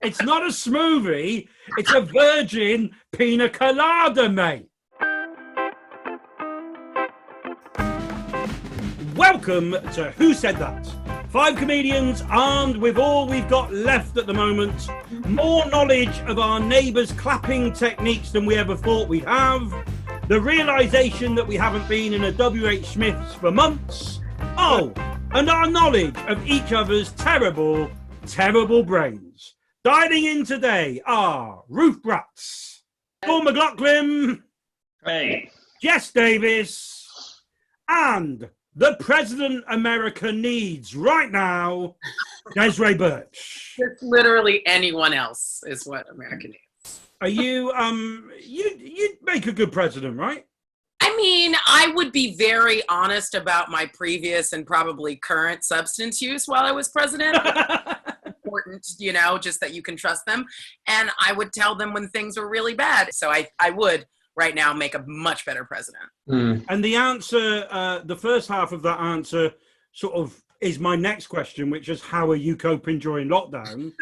It's not a smoothie. It's a virgin pina colada, mate. Welcome to Who Said That? 5 comedians armed with all we've got left at the moment. More knowledge of our neighbours' clapping techniques than we ever thought we'd have. The realisation that we haven't been in a W.H. Smith's for months. Oh, and our knowledge of each other's terrible, terrible brains. Dialing in today are Ruth Bratt, McLoughlin, hey, Jess Davies, and the President America needs right now, Desiree Burch. Just literally anyone else is what America needs. Are you, you'd make a good president, right? I mean, I would be very honest about my previous and probably current substance use while I was president. Important, you know, just that you can trust them. And I would tell them when things were really bad. So I would right now make a much better president. And the answer, the first half of that answer sort of is my next question, which is how are you coping during lockdown?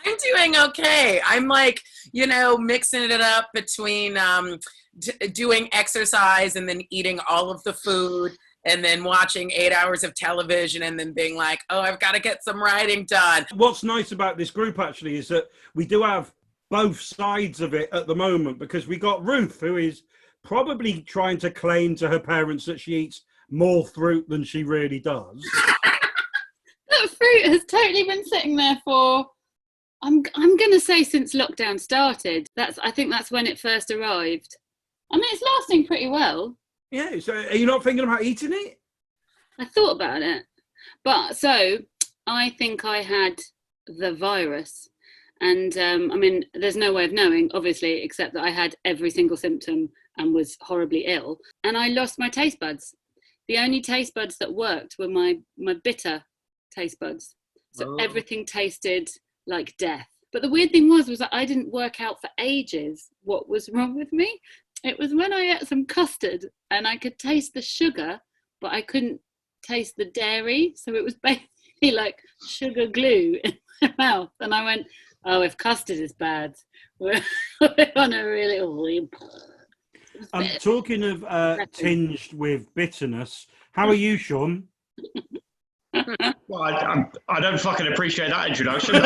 I'm doing okay. I'm like, you know, mixing it up between doing exercise and then eating all of the food and then watching 8 hours of television and then being like, oh, I've got to get some writing done. What's nice about this group actually is that we do have both sides of it at the moment, because we got Ruth, who is probably trying to claim to her parents that she eats more fruit than she really does. That fruit has totally been sitting there for, I'm going to say since lockdown started. I think that's when it first arrived. I mean, it's lasting pretty well. Yeah, so are you not thinking about eating it? I thought about it. But so I think I had the virus. And I mean, there's no way of knowing, obviously, except that I had every single symptom and was horribly ill. And I lost my taste buds. The only taste buds that worked were my bitter taste buds. So everything tasted like death. But the weird thing was that I didn't work out for ages what was wrong with me. It was when I ate some custard and I could taste the sugar, but I couldn't taste the dairy. So it was basically like sugar glue in my mouth. And I went, oh, if custard is bad, we're on a really... I'm talking of tinged with bitterness. How are you, Sean? well, I don't fucking appreciate that introduction.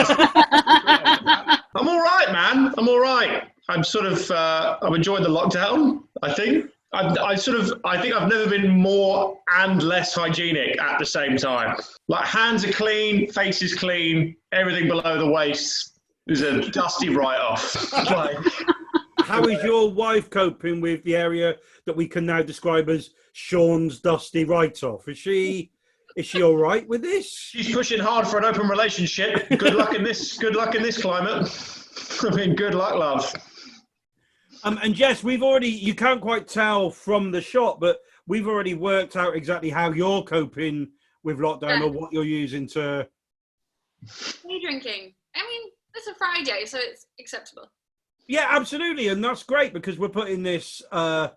I'm all right, man. I'm all right. I'm sort of, I'm enjoying the lockdown, I think. I think I've never been more and less hygienic at the same time. Like, hands are clean, face is clean, everything below the waist is a dusty write-off. Like, how is your wife coping with the area that we can now describe as Sean's dusty write-off? Is she all right with this? She's pushing hard for an open relationship. Good luck in this climate. I mean, good luck, love. And Jess, you can't quite tell from the shot, but we've already worked out exactly how you're coping with lockdown or what you're using to... Day drinking. I mean, it's a Friday, so it's acceptable. Yeah, absolutely. And that's great because we're putting this panel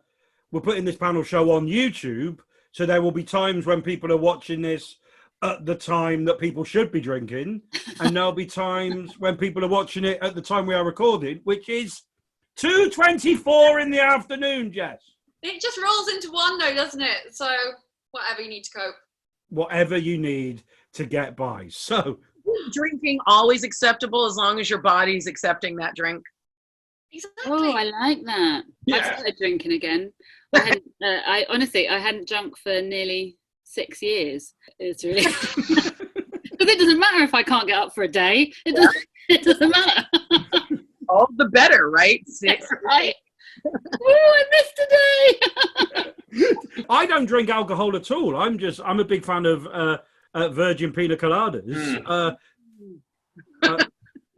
show on YouTube. So there will be times when people are watching this at the time that people should be drinking. And there'll be times when people are watching it at the time we are recording, which is 2:24 in the afternoon, Jess. It just rolls into one though, doesn't it? So whatever you need to cope. Whatever you need to get by. So drinking always acceptable as long as your body's accepting that drink. Exactly. Oh, I like that. Yeah. I've started drinking again. I honestly hadn't drunk for nearly 6 years. It's really because it doesn't matter if I can't get up for a day. It doesn't matter. All the better, right? 6. Right. Oh, I missed a day. I don't drink alcohol at all. I'm a big fan of virgin pina coladas.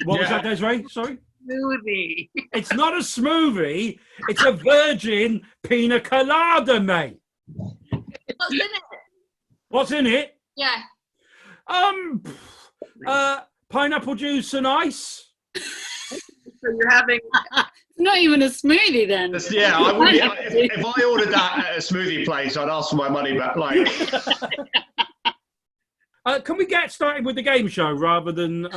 What was that, Desiree? Sorry? Smoothie. It's not a smoothie. It's a virgin pina colada, mate. What's in it? What's in it? Yeah. Pineapple juice and ice. So you're having... It's not even a smoothie then. Yeah, I would. If I ordered that at a smoothie place, I'd ask for my money back. Like, Can we get started with the game show rather than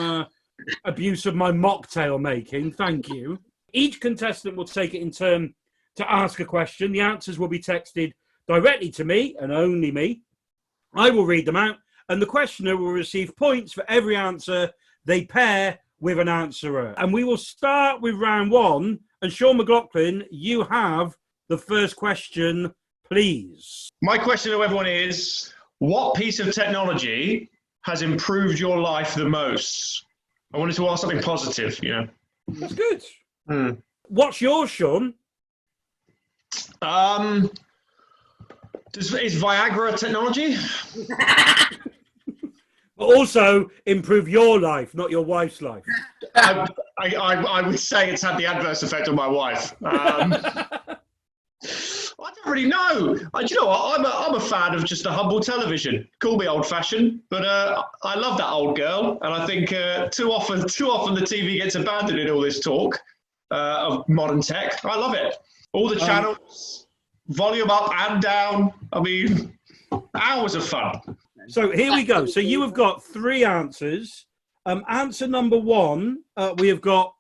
abuse of my mocktail making? Thank you. Each contestant will take it in turn to ask a question. The answers will be texted directly to me and only me. I will read them out, and the questioner will receive points for every answer they pair with an answerer. And we will start with round one. And Sean McLoughlin, you have the first question, please. My question to everyone is, what piece of technology has improved your life the most? I wanted to ask something positive, you know. That's good. What's yours, Sean? Is Viagra technology? But also improve your life, not your wife's life. I would say it's had the adverse effect on my wife. I don't really know. Do you know what? I'm a fan of just a humble television. Call me old-fashioned, but I love that old girl, and I think too often the TV gets abandoned in all this talk of modern tech. I love it. All the channels, volume up and down. I mean, hours of fun. So here we go. So you have got three answers. Answer number one, we have got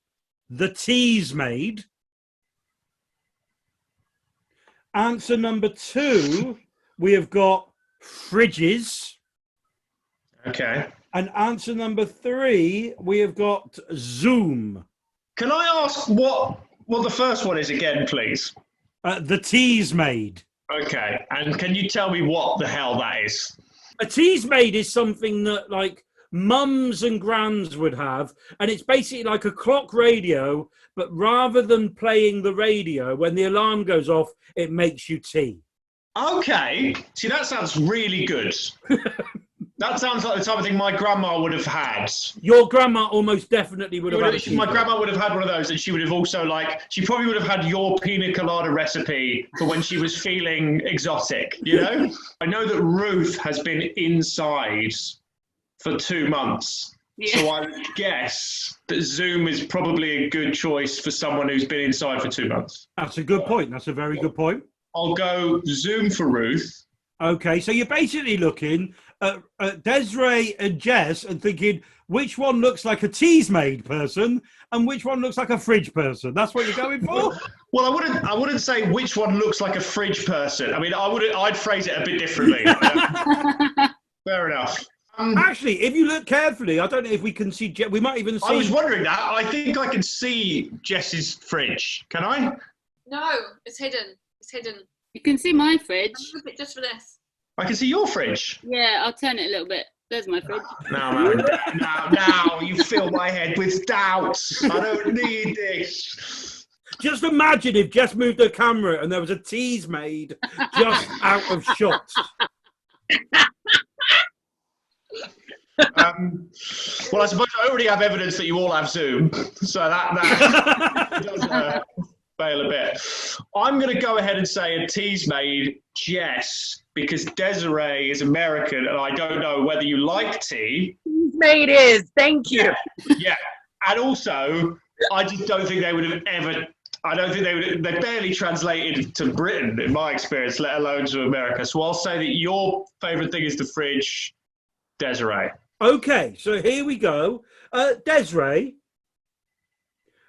the teas made. Answer number two, we have got fridges. Okay. And answer number three, we have got Zoom. Can I ask what the first one is again, please? The teas made. Okay. And can you tell me what the hell that is? A teas made is something that like mums and grands would have, and it's basically like a clock radio, but rather than playing the radio, when the alarm goes off, it makes you tea. Okay. See, that sounds really good. That sounds like the type of thing my grandma would have had. Your grandma almost definitely would have had. My grandma would have had one of those, and she would have also she probably would have had your pina colada recipe for when she was feeling exotic, you know? I know that Ruth has been inside for 2 months. Yeah. So I would guess that Zoom is probably a good choice for someone who's been inside for 2 months. That's a good point. That's a very good point. I'll go Zoom for Ruth. Okay, so you're basically looking at Desiree and Jess and thinking which one looks like a teas made person and which one looks like a fridge person. That's what you're going for? Well, I wouldn't say which one looks like a fridge person. I mean, I'd phrase it a bit differently. Fair enough. Actually, if you look carefully, I don't know if we can see. We might even see. I was wondering that. I think I can see Jess's fridge. Can I? No, it's hidden. It's hidden. You can see my fridge. Just for this. I can see your fridge. Yeah, I'll turn it a little bit. There's my fridge. No, now you fill my head with doubts. I don't need this. Just imagine if Jess moved her camera and there was a tease made just out of shot. Well, I suppose I already have evidence that you all have Zoom, so that does fail a bit. I'm going to go ahead and say a tease made Jess, because Desiree is American, and I don't know whether you like tea. Tease made is, thank you. Yeah, and also, I just don't think they would have ever. I don't think they barely translated to Britain, in my experience, let alone to America. So I'll say that your favourite thing is the fridge, Desiree. Okay, so here we go. Desiree,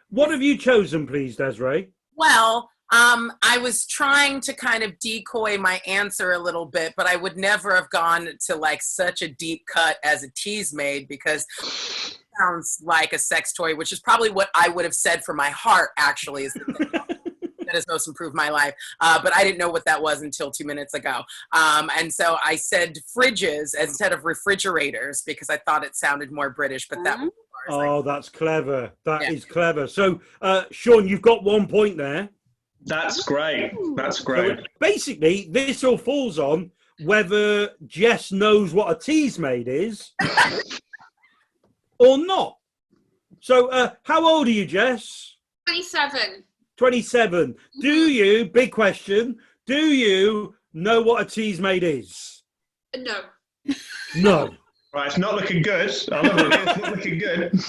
what have you chosen, please, Desiree? Well, I was trying to kind of decoy my answer a little bit, but I would never have gone to like such a deep cut as a tease made, because it sounds like a sex toy, which is probably what I would have said for my heart, actually, is the thing that has most improved my life. But I didn't know what that was until 2 minutes ago. And so I said fridges instead of refrigerators because I thought it sounded more British, but that was that's clever. That is clever. So, Sean, you've got 1 point there. That's great. That's great. So basically, this all falls on whether Jess knows what a tease made is or not. So, how old are you, Jess? 27. 27. Do you, big question, do you know what a tease made is? No. No. Right, it's not looking good. I love it. It's not looking good.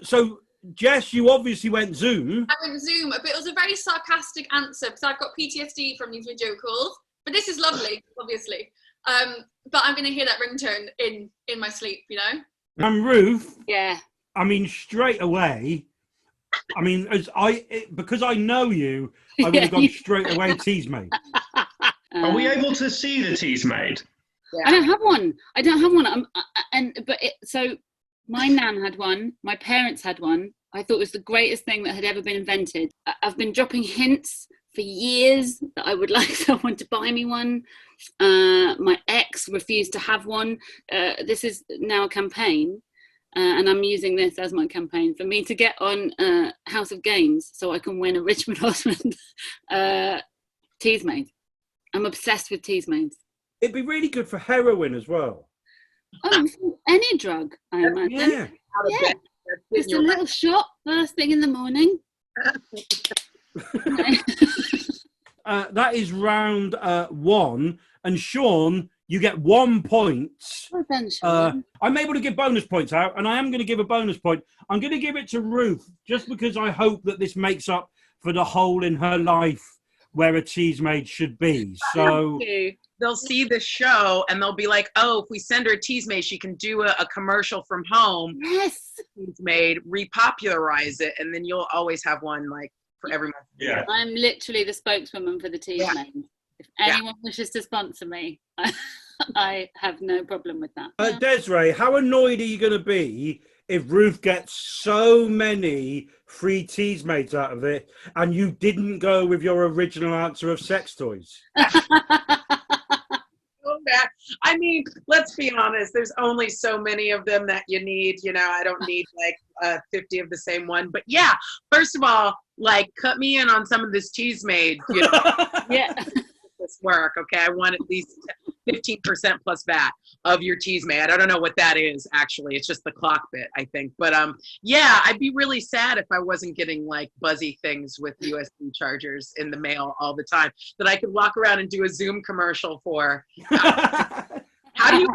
So, Jess, you obviously went Zoom. I went Zoom, but it was a very sarcastic answer because I've got PTSD from these video calls. But this is lovely, obviously. But I'm gonna hear that ringtone in my sleep, you know. And Ruth, Yeah. I mean, straight away. I mean, because I know you, I would have gone straight away Teasmade. Are we able to see the teas made? Yeah. I don't have one. So my nan had one. My parents had one. I thought it was the greatest thing that had ever been invented. I've been dropping hints for years that I would like someone to buy me one. My ex refused to have one. This is now a campaign. And I'm using this as my campaign for me to get on House of Games so I can win a Richmond Osmond Teasmade. I'm obsessed with Teasmades. It'd be really good for heroin as well. Oh, any drug, I imagine. Yeah. Yeah. Just a little shot first thing in the morning. That is round 1. And Sean, you get 1 point. Well done, Sean. I'm able to give bonus points out, and I am going to give a bonus point. I'm going to give it to Ruth, just because I hope that this makes up for the hole in her life where a Teasmade should be. So they'll see the show and they'll be like, oh, if we send her a Teasmade, she can do a commercial from home. Yes. Teasmade, repopularize it, and then you'll always have one like for every month. Yeah. I'm literally the spokeswoman for the Teasmade. If anyone wishes to sponsor me, I have no problem with that. Desiree, how annoyed are you going to be if Ruth gets so many free Teasmades out of it and you didn't go with your original answer of sex toys? I mean, let's be honest. There's only so many of them that you need. You know, I don't need like 50 of the same one. But yeah, first of all, like cut me in on some of this Teasmade. You know, Yeah. this work, okay? I want at least 15% plus VAT of your Teasmade. I don't know what that is actually. It's just the clock bit, I think. But yeah, I'd be really sad if I wasn't getting like buzzy things with USB chargers in the mail all the time that I could walk around and do a Zoom commercial for. How do you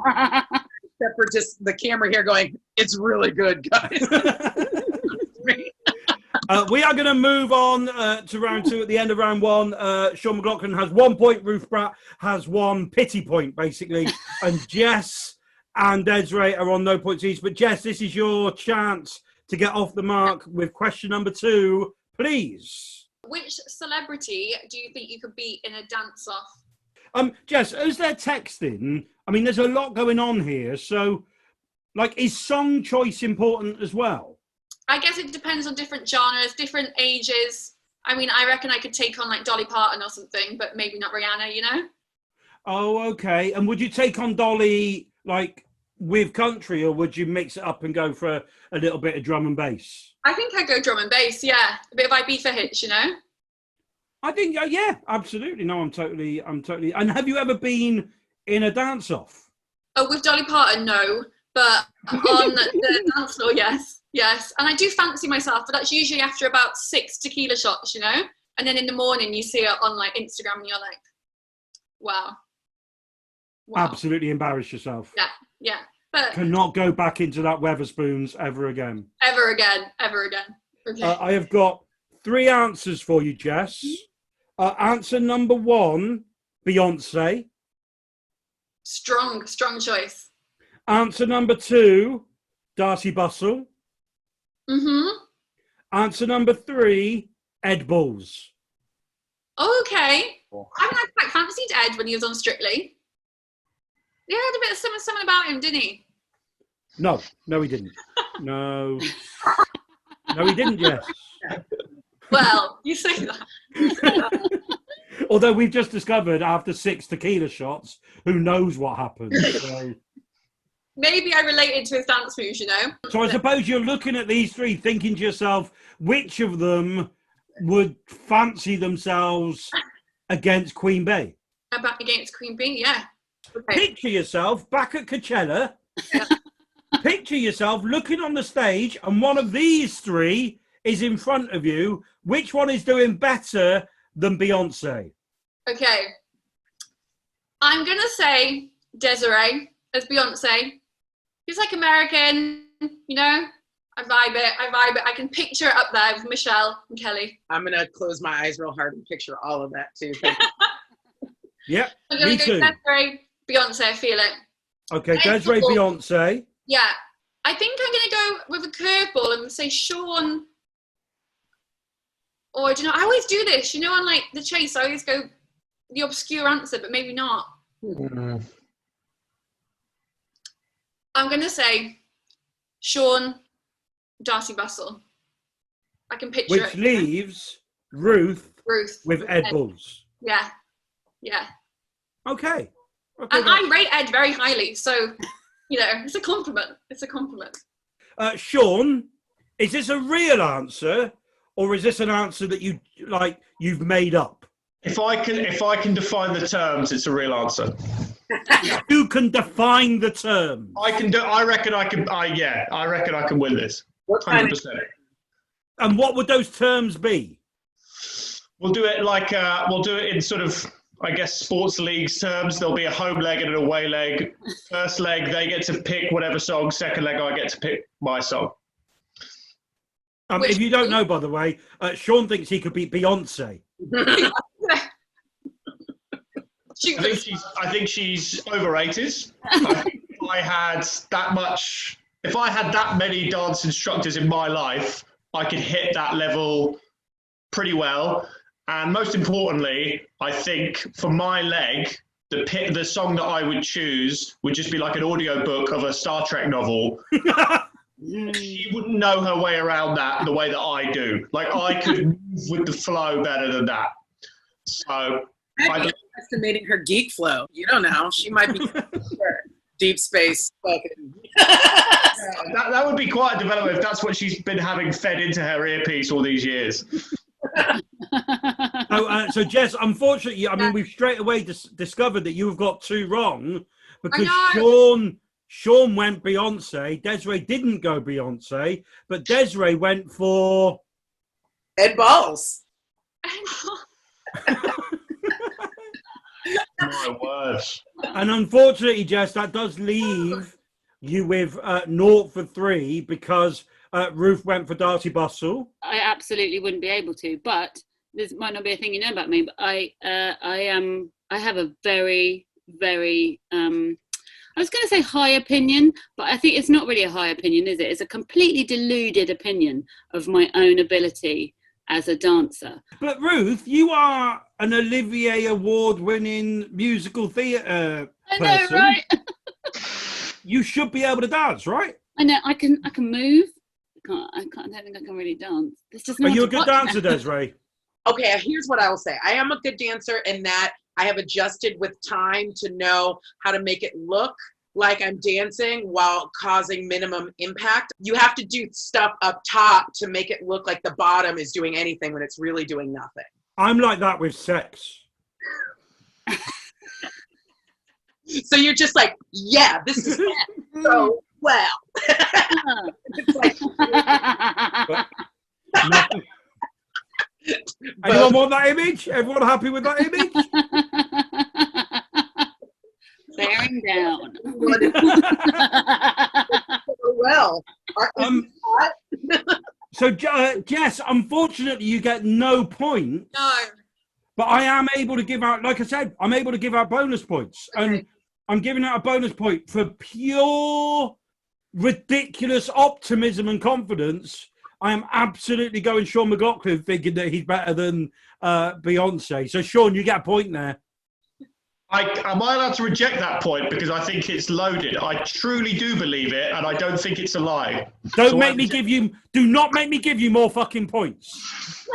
except for just the camera here going, it's really good, guys. We are going to move on to round 2 at the end of round 1. Sean McLoughlin has 1 point. Ruth Bratt has 1 pity point, basically. And Jess and Desiree are on no points each. But Jess, this is your chance to get off the mark with question number 2, please. Which celebrity do you think you could beat in a dance-off? Jess, as they're texting, I mean, there's a lot going on here. So, like, is song choice important as well? I guess it depends on different genres, different ages. I mean, I reckon I could take on like Dolly Parton or something, but maybe not Rihanna, you know? Oh, okay. And would you take on Dolly, like, with country, or would you mix it up and go for a little bit of drum and bass? I think I'd go drum and bass, yeah. A bit of Ibiza hits, you know? I think, yeah, absolutely. No, I'm totally. And have you ever been in a dance-off? Oh, with Dolly Parton, no. But on the dance floor, yes. And I do fancy myself, but that's usually after about 6 tequila shots, you know? And then in the morning, you see it on like Instagram and you're like, wow. Absolutely embarrass yourself. Yeah. But cannot go back into that Weatherspoons ever again. Ever again. Okay. I have got 3 answers for you, Jess. Answer number 1, Beyonce. Strong choice. Answer number 2, Darcy Bustle. Mm-hmm. Answer number 3, Ed Balls. Oh, okay. I mean, I quite fancied Ed when he was on Strictly. Yeah, had a bit of something about him, didn't he? No, he didn't. No, he didn't, Jess. Well, you say that. Although we've just discovered after 6 tequila shots, who knows what happened. So. Maybe I related to his dance moves, you know? So I suppose you're looking at these 3 thinking to yourself, which of them would fancy themselves against Queen Bey? Against Queen Bee, yeah. Okay. Picture yourself back at Coachella. Yeah. Picture yourself looking on the stage and one of these 3 is in front of you. Which one is doing better than Beyonce? Okay. I'm going to say Desiree as Beyonce. She's like American, you know? I vibe it. I can picture it up there with Michelle and Kelly. I'm going to close my eyes real hard and picture all of that too. Yeah, I'm going to go Desiree Beyonce, I feel it. Okay, Desiree, Beyonce. Yeah. I think I'm going to go with a curveball and say Sean. Or, do you know, I always do this. You know, on like The Chase, I always go the obscure answer, but maybe not. Mm. I'm going to say Sean Darcy Bustle. I can picture Which it. leaves Ruth with Ed Ed. Balls. Yeah. Yeah. Okay. And I rate Ed very highly, so, you know, it's a compliment. It's a compliment. Sean, is this a real answer, or is this an answer that you've made up? If I can define the terms, it's a real answer. You can define the term. I reckon I can win this. 100%. And what would those terms be? We'll do it in sort of, I guess, sports leagues terms. There'll be a home leg and an away leg. First leg, they get to pick whatever song. Second leg, I get to pick my song. If you don't know, by the way, Sean thinks he could beat Beyonce. I think she's overrated. I think if I had that many dance instructors in my life, I could hit that level pretty well. And most importantly, I think for my leg, the song that I would choose would just be like an audiobook of a Star Trek novel. She wouldn't know her way around that the way that I do. Like, I could move with the flow better than that. So I'm estimating her geek flow. You don't know. She might be deep space fucking. that would be quite a development if that's what she's been having fed into her earpiece all these years. So Jess, unfortunately, I mean, we've straight away discovered that you've got two wrong, because Sean went Beyonce. Desiree didn't go Beyonce, but Desiree went for Ed Balls. My words. And unfortunately, Jess, that does leave you with 0 for 3, because Ruth went for Darcy Bustle. I absolutely wouldn't be able to, but this might not be a thing you know about me, but I have a very, very, I was going to say high opinion, but I think it's not really a high opinion, is it? It's a completely deluded opinion of my own ability as a dancer. But Ruth, you are an Olivier Award-winning musical theatre person. I know, right? You should be able to dance, right? I know. I can move. I don't think I can really dance. There's just Are you a good dancer, Desiree? Okay, here's what I will say. I am a good dancer in that I have adjusted with time to know how to make it look like I'm dancing while causing minimum impact. You have to do stuff up top to make it look like the bottom is doing anything when it's really doing nothing. I'm like that with sex. So you're just like, yeah, this is so well. It's like, anyone want that image? Everyone happy with that image? Bearing down. well. So, Jess, unfortunately, you get no points. No. But I am able to give out, like I said, I'm able to give out bonus points. Okay. And I'm giving out a bonus point for pure, ridiculous optimism and confidence. I am absolutely going Sean McLoughlin, thinking that he's better than Beyonce. So, Sean, you get a point there. Am I allowed to reject that point because I think it's loaded? I truly do believe it, and I don't think it's a lie. Do not make me give you more fucking points.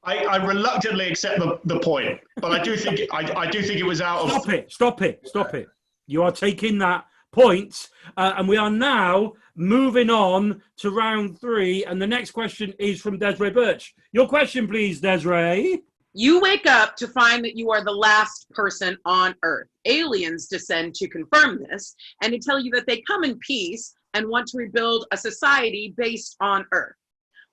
I reluctantly accept the point, but I do think it was out of. Stop it! You are taking that point, and we are now moving on to round 3. And the next question is from Desiree Burch. Your question, please, Desiree. You wake up to find that you are the last person on Earth. Aliens descend to confirm this and to tell you that they come in peace and want to rebuild a society based on Earth.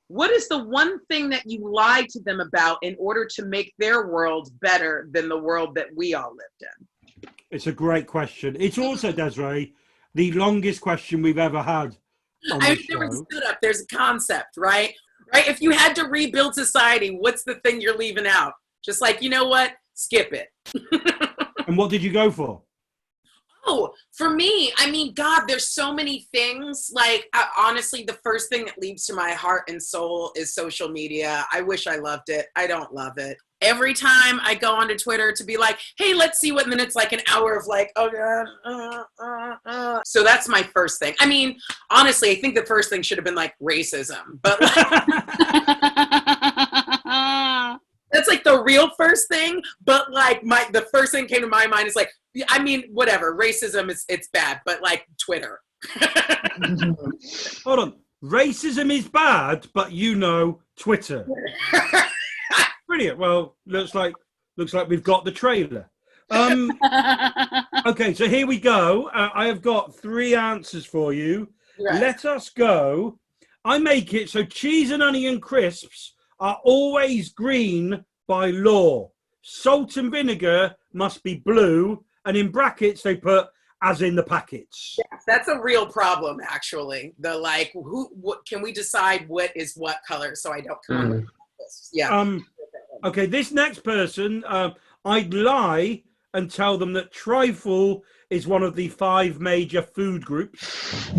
What is the one thing that you lied to them about in order to make their world better than the world that we all lived in? It's a great question. It's also, Desiree, the longest question we've ever had on the show. There was setup. There's a concept, right? Right? If you had to rebuild society, what's the thing you're leaving out? Just like, you know what? Skip it. And what did you go for? Oh, for me, I mean, God, there's so many things. Like, honestly, the first thing that leaps to my heart and soul is social media. I wish I loved it. I don't love it. Every time I go onto Twitter to be like, hey, let's see what, and then it's like an hour of like, oh God, So that's my first thing. I mean, honestly, I think the first thing should have been like racism, but like, that's like the real first thing. But like the first thing came to my mind is like, I mean, whatever, racism it's bad, but like Twitter. Hold on. Racism is bad, but Twitter. Brilliant. Well, looks like we've got the trailer. Okay, so here we go. I have got 3 answers for you. Right. Let us go. I make it so cheese and onion crisps are always green by law. Salt and vinegar must be blue, and in brackets they put as in the packets. Yes, that's a real problem, actually. The like, what can we decide what is what color so I don't come up with this? Yeah. Okay, this next person, I'd lie and tell them that trifle is one of the 5 major food groups.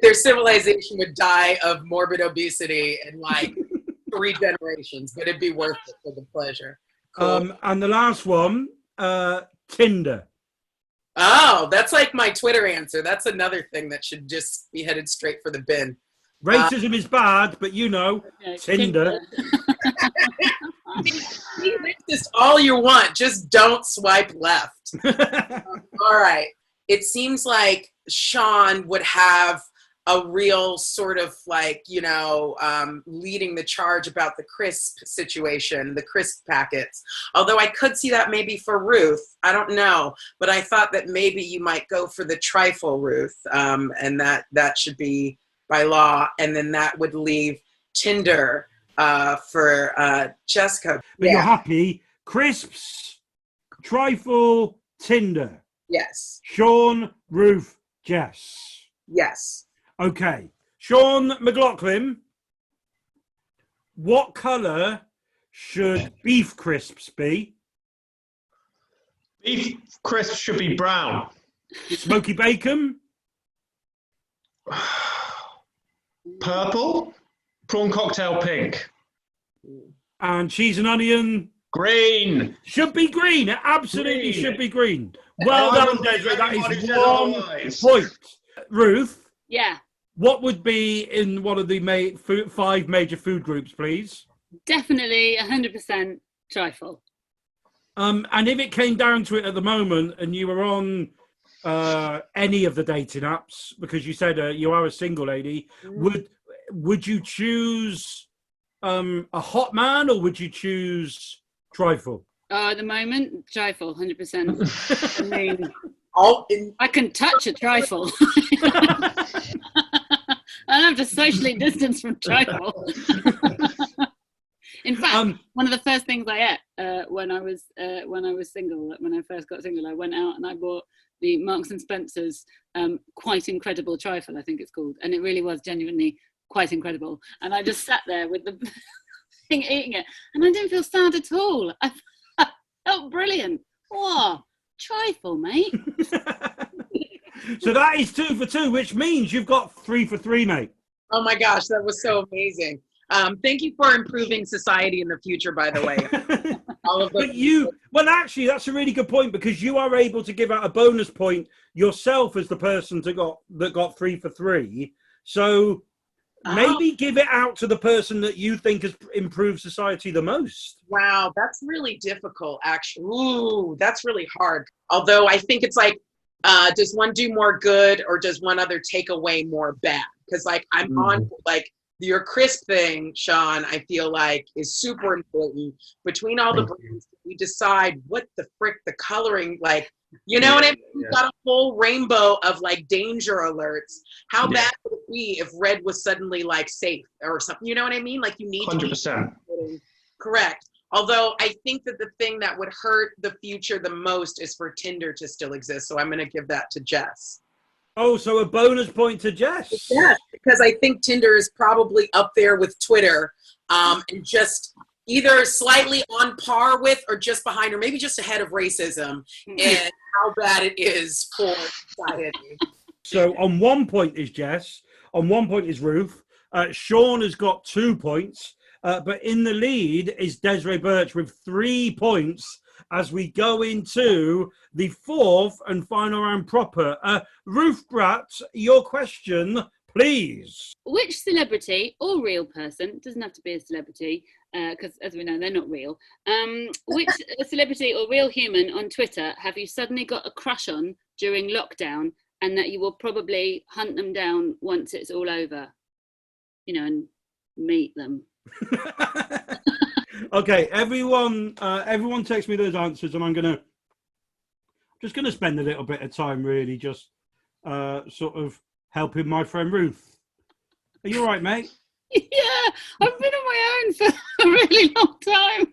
Their civilization would die of morbid obesity in like 3 generations, but it'd be worth it for the pleasure. Cool. And the last one, Tinder. Oh, that's like my Twitter answer. That's another thing that should just be headed straight for the bin. Racism is bad, but Tinder. Be racist all you want, just don't swipe left. All right. It seems like Sean would have a real sort of like, leading the charge about the crisp situation, the crisp packets. Although I could see that maybe for Ruth. I don't know. But I thought that maybe you might go for the trifle, Ruth, and that should be by law. And then that would leave Tinder for Jessica. But you're happy. Crisps, trifle, Tinder. Yes. Sean, Ruth, Jess. Yes. Okay. Sean McLoughlin, what colour should beef crisps be? Beef crisps should be brown. Smoky bacon? Purple. Prawn cocktail pink. And cheese and onion? Green. Should be green. It absolutely should be green. Well done, Desiree. That is 1 point. Ruth? Yeah. What would be in one of the 5 major food groups, please? Definitely 100% trifle. And if it came down to it at the moment and you were on any of the dating apps, because you said you are a single lady, would you choose a hot man or would you choose trifle? At the moment, trifle, 100%. I mean, I can touch a trifle. I have to socially distance from trifle. In fact, one of the first things I ate when I was single, when I first got single, I went out and I bought the Marks and Spencer's Quite Incredible Trifle, I think it's called, and it really was genuinely quite incredible. And I just sat there with the thing eating it, and I didn't feel sad at all. I felt brilliant. Oh, trifle, mate. So that is 2 for 2, which means you've got 3 for 3, mate. Oh my gosh, that was so amazing. Thank you for improving society in the future, by the way. All of But actually, that's a really good point, because you are able to give out a bonus point yourself as the person that got 3 for 3. So maybe give it out to the person that you think has improved society the most. Wow, that's really difficult, actually. Ooh, that's really hard. Although I think it's like, does one do more good or does one other take away more bad? Because like I'm on like your crisp thing, Sean, I feel like is super important. Between all the brands, we decide what the frick the coloring, like, you know what I mean? We've got a whole rainbow of like danger alerts. How bad would it be if red was suddenly like safe or something? You know what I mean? Like you need 100%. to be correct. Although I think that the thing that would hurt the future the most is for Tinder to still exist. So I'm going to give that to Jess. Oh, so a bonus point to Jess. Yeah, because I think Tinder is probably up there with Twitter. And just either slightly on par with or just behind or maybe just ahead of racism and how bad it is for society. So on 1 point is Jess, on 1 point is Ruth. Sean has got 2 points, but in the lead is Desiree Burch with 3 points as we go into the 4th and final round proper. Ruth Bratt, your question, please. Which celebrity or real person, doesn't have to be a celebrity, because as we know, they're not real. Which celebrity or real human on Twitter have you suddenly got a crush on during lockdown and that you will probably hunt them down once it's all over? You know, and meet them. Okay, everyone text me those answers, and I'm just gonna spend a little bit of time really just sort of helping my friend Ruth. Are you all right, mate? Yeah, I've been on my own for a really long time.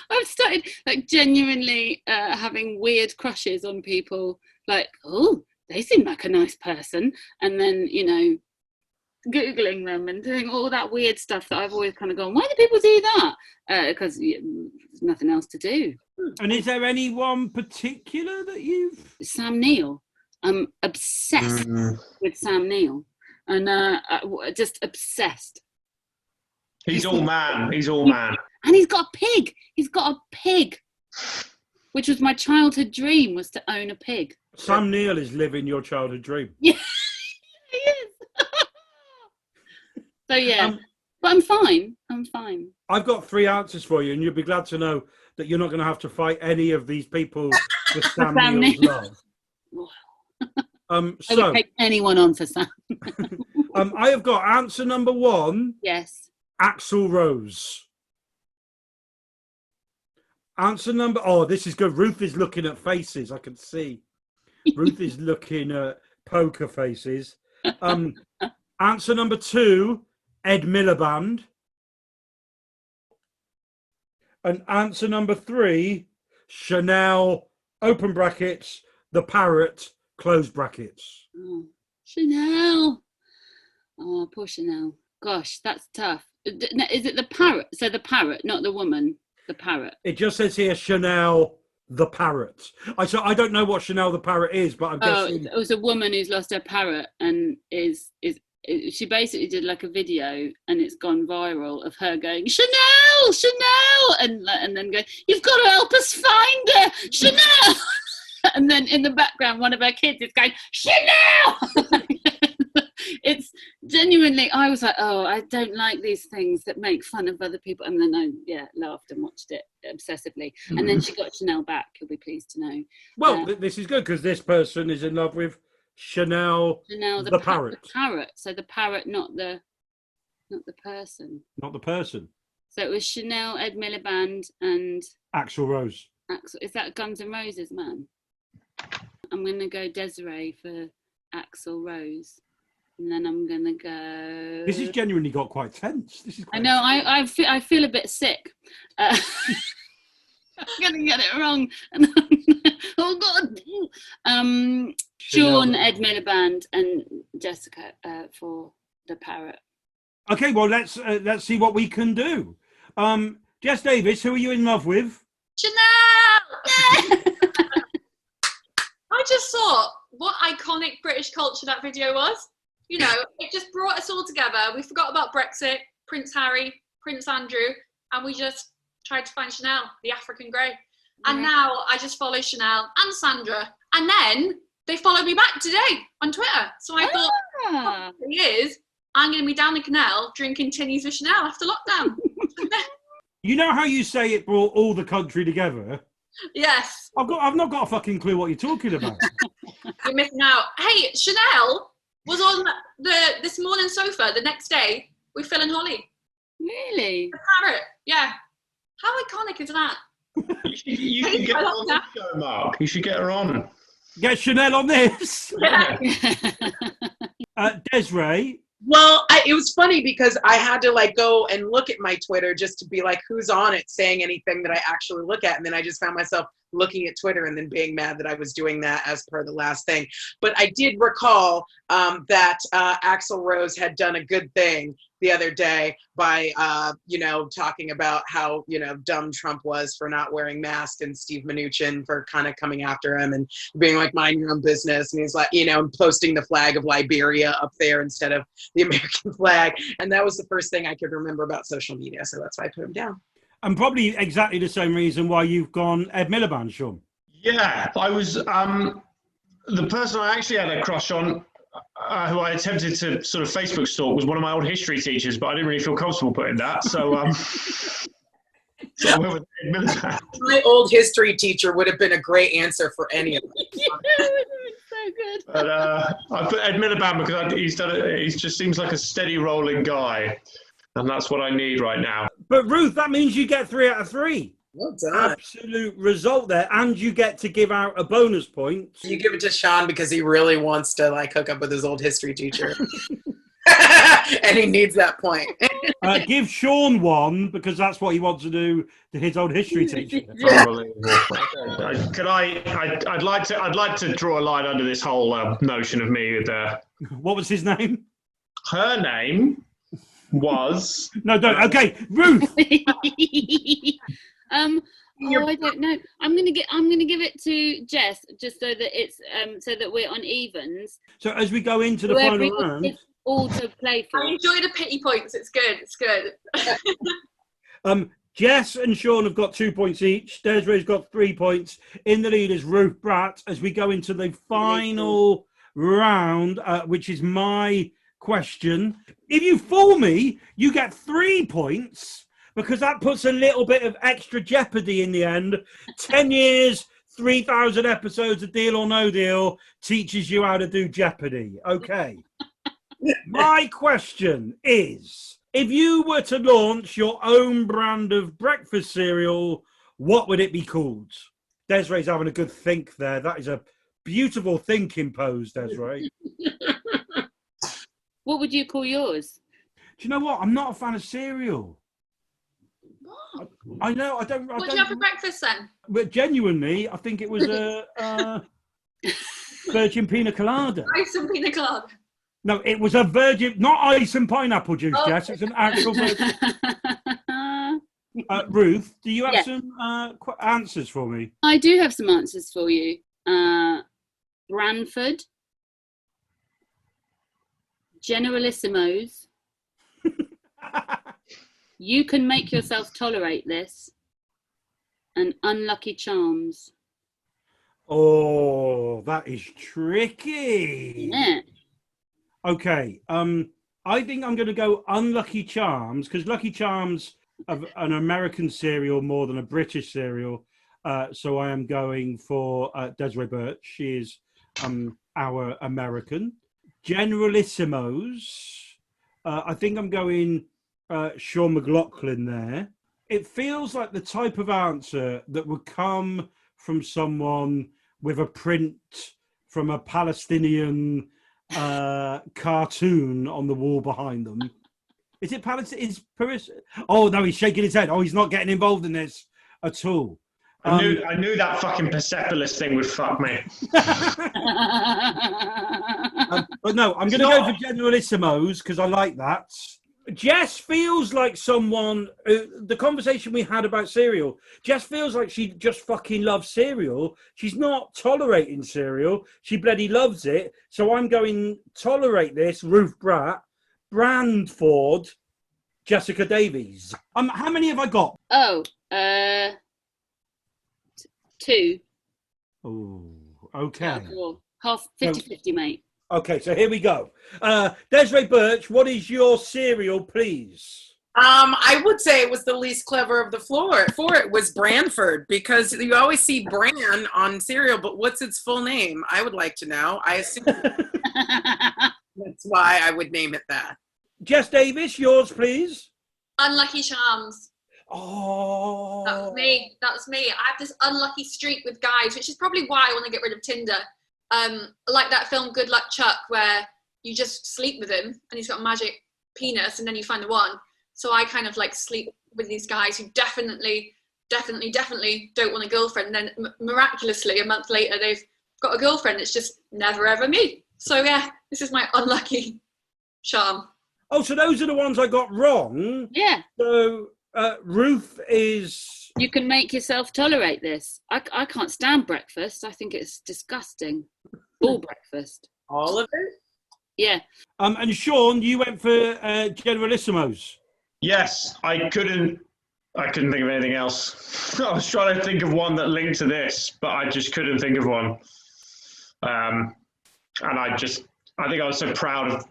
I've started like genuinely having weird crushes on people, like, oh, they seem like a nice person, and then, you know, Googling them and doing all that weird stuff that I've always kind of gone, why do people do that? Because there's nothing else to do. And is there anyone particular that you've... Sam Neill. I'm obsessed with Sam Neill. And just obsessed. He's all man. He's all man. And he's got a pig. He's got a pig. Which was my childhood dream, was to own a pig. Sam Neill is living your childhood dream. Yeah, he is. So yeah, but I'm fine. I'm fine. I've got 3 answers for you, and you'll be glad to know that you're not going to have to fight any of these people for Sam Neill's love. I would take anyone on for Sam. I have got answer number 1. Yes. Axl Rose. Answer number... Oh, this is good. Ruth is looking at faces. I can see. Ruth is looking at poker faces. Answer number 2, Ed Miliband. And answer number 3, Chanel, open brackets, the parrot, close brackets. Oh, Chanel. Oh, poor Chanel. Gosh, that's tough. Is it the parrot? So the parrot, not the woman, the parrot. It just says here, Chanel, the parrot. I don't know what Chanel the parrot is, but I'm guessing... it was a woman who's lost her parrot and she basically did like a video and it's gone viral of her going, Chanel, Chanel, and then going, you've got to help us find her, Chanel. And then in the background, one of her kids is going, Chanel. It's genuinely, I was like, oh, I don't like these things that make fun of other people. And then I laughed and watched it obsessively. And then she got Chanel back, you'll be pleased to know. Well, this is good because this person is in love with Chanel the parrot. The parrot. So the parrot, not the person. Not the person. So it was Chanel, Ed Miliband, and Axl Rose. Is that Guns N' Roses, man? I'm going to go Desiree for Axl Rose. And then I'm going to go... This has genuinely got quite tense. I know, I feel a bit sick. I'm going to get it wrong. Oh, God. Sean, Ed Miliband, and Jessica for the parrot. Okay, well, let's see what we can do. Jess Davies, who are you in love with? Chanel! I just thought what iconic British culture that video was. You know, it just brought us all together. We forgot about Brexit, Prince Harry, Prince Andrew, and we just tried to find Chanel, the African grey. And now I just follow Chanel and Sandra. And then they followed me back today on Twitter. So I thought, he is. I'm going to be down the canal drinking tinnies with Chanel after lockdown. You know how you say it brought all the country together? Yes. I've not got a fucking clue what you're talking about. You're missing out. Hey, Chanel was on this morning sofa the next day with Phil and Holly. Really? The parrot. Yeah. How iconic is that? You should get her on this show, Mark. You should get her on. Get Chanel on this. Yeah. Desiree. Well, it was funny because I had to like go and look at my Twitter just to be like, who's on it saying anything that I actually look at. And then I just found myself looking at Twitter and then being mad that I was doing that as per the last thing. But I did recall that Axl Rose had done a good thing the other day by, talking about how, dumb Trump was for not wearing masks and Steve Mnuchin for kind of coming after him and being like, mind your own business. And he's like, posting the flag of Liberia up there instead of the American flag. And that was the first thing I could remember about social media. So that's why I put him down. And probably exactly the same reason why you've gone Ed Miliband, Sean. Yeah, I was the person I actually had a crush on, who I attempted to sort of Facebook stalk, was one of my old history teachers, but I didn't really feel comfortable putting that. So, so I went with Ed Miliband. My old history teacher would have been a great answer for any of them. So good. But I put Ed Miliband because he just seems like a steady rolling guy, and that's what I need right now. But Ruth, that means you get 3 out of 3. Well done. Absolute result there, and you get to give out a bonus point. You give it to Sean because he really wants to hook up with his old history teacher, and he needs that point. Give Sean 1 because that's what he wants to do to his old history teacher. Unbelievable. I'd like to draw a line under this whole notion of me with. What was his name? Her name was. No, don't. Okay, Ruth. I don't know. I'm gonna give it to Jess just so that it's so that we're on evens. So as we go into the final round, it's all to play for. I enjoy the pity points. It's good. It's good. Jess and Sean have got 2 points each. Desiree's got 3 points. In the lead is Ruth Bratt as we go into the final round, which is my question. If you fool me, you get 3 points. Because that puts a little bit of extra jeopardy in the end. 10 years, 3,000 episodes of Deal or No Deal teaches you how to do Jeopardy. Okay. My question is, if you were to launch your own brand of breakfast cereal, what would it be called? Desiree's having a good think there. That is a beautiful thinking pose, Desiree. What would you call yours? Do you know what? I'm not a fan of cereal. I know. What do you have for breakfast then? But genuinely, I think it was a virgin pina colada. Ice and pina colada. No, it was a virgin, not ice and pineapple juice, Jess. It's an actual virgin. Ruth, do you have some answers for me? I do have some answers for you. Branford, Generalissimos. You can make yourself tolerate this. And Unlucky Charms. Oh, that is tricky. Yeah. Okay. I think I'm going to go Unlucky Charms because Lucky Charms are an American cereal more than a British cereal. So I am going for Desiree Burch. She is our American. Generalissimos. I think I'm going Sean McLoughlin there. It feels like the type of answer that would come from someone with a print from a Palestinian cartoon on the wall behind them. Is it Palestine? Is Paris? Oh no, he's shaking his head. Oh, he's not getting involved in this at all. I knew that fucking Persepolis thing would fuck me. But no, I'm going to go for Generalissimos because I like that. Jess feels like someone, the conversation we had about cereal, Jess feels like she just fucking loves cereal. She's not tolerating cereal. She bloody loves it. So I'm going tolerate this, Ruth Bratt, Brandford, Jessica Davies. How many have I got? 2. Oh, okay. Half 50-50, mate. Okay, so here we go. Desiree Burch, what is your cereal, please? I would say it was the least clever of the four. It was Branford because you always see Bran on cereal, but what's its full name? I would like to know. I assume that's why I would name it that. Jess Davies, yours, please. Unlucky Charms. Oh. That's me. I have this unlucky streak with guys, which is probably why I want to get rid of Tinder. Like that film Good Luck Chuck, where you just sleep with him and he's got a magic penis and then you find the one. So I kind of like sleep with these guys who definitely don't want a girlfriend. And then miraculously, a month later, they've got a girlfriend. It's just never ever me. So yeah, this is my unlucky charm. Oh, so those are the ones I got wrong. Yeah. So Ruth is... You can make yourself tolerate this. I can't stand breakfast. I think it's disgusting. All breakfast. All of it? Yeah. And Sean, you went for Generalissimos. Yes, I couldn't think of anything else. I was trying to think of one that linked to this, but I just couldn't think of one. And I think I was so proud of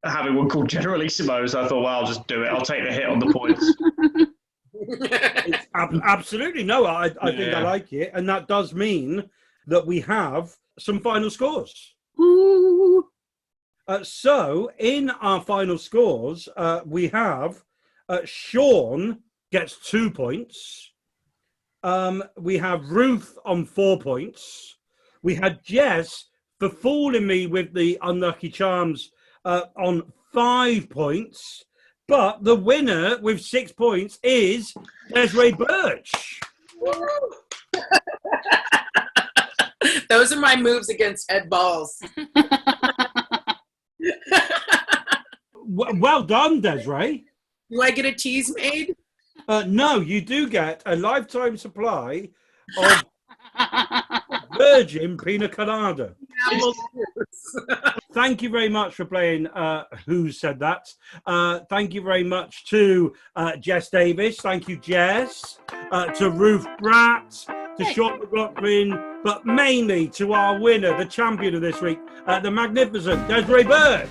having one called Generalissimos. I thought, well, I'll just do it. I'll take the hit on the points. Absolutely. No, I think I like it. And that does mean that we have some final scores. Ooh. So in our final scores, we have Sean gets 2 points. We have Ruth on 4 points. We had Jess for fooling me with the unlucky charms on 5 points. But the winner with 6 points is Desiree Burch. Those are my moves against head balls. Well done, Desiree. Do I get a tease made? No, you do get a lifetime supply of virgin pina colada. Thank you very much for playing Who Said That. Thank you very much to Jess Davies. Thank you, Jess. To Ruth Bratt. To Sean McLoughlin. But mainly to our winner, the champion of this week, the magnificent Desiree Burch.